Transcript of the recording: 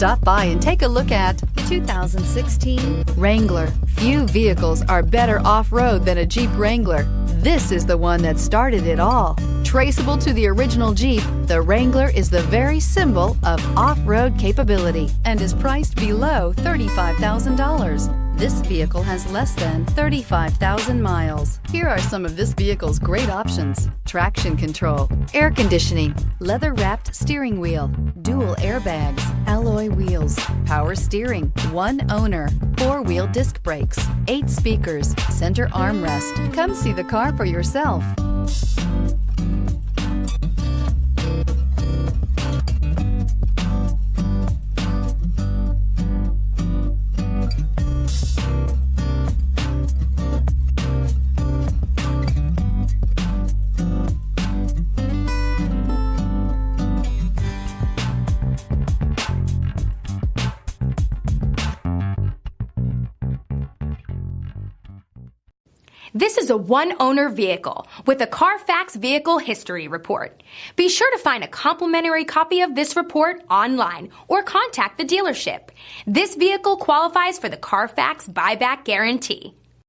Stop by and take a look at the 2016 Wrangler. Few vehicles are better off-road than a Jeep Wrangler. This is the one that started it all. Traceable to the original Jeep, the Wrangler is the very symbol of off-road capability and is priced below $35,000. This vehicle has less than 35,000 miles. Here are some of this vehicle's great options: traction control, air conditioning, leather-wrapped steering wheel, dual airbags, alloy wheels, power steering, one owner, four-wheel disc brakes, 8 speakers, center armrest. Come see the car for yourself. This is a one-owner vehicle with a CARFAX Vehicle History Report. Be sure to find a complimentary copy of this report online or contact the dealership. This vehicle qualifies for the CARFAX Buyback Guarantee.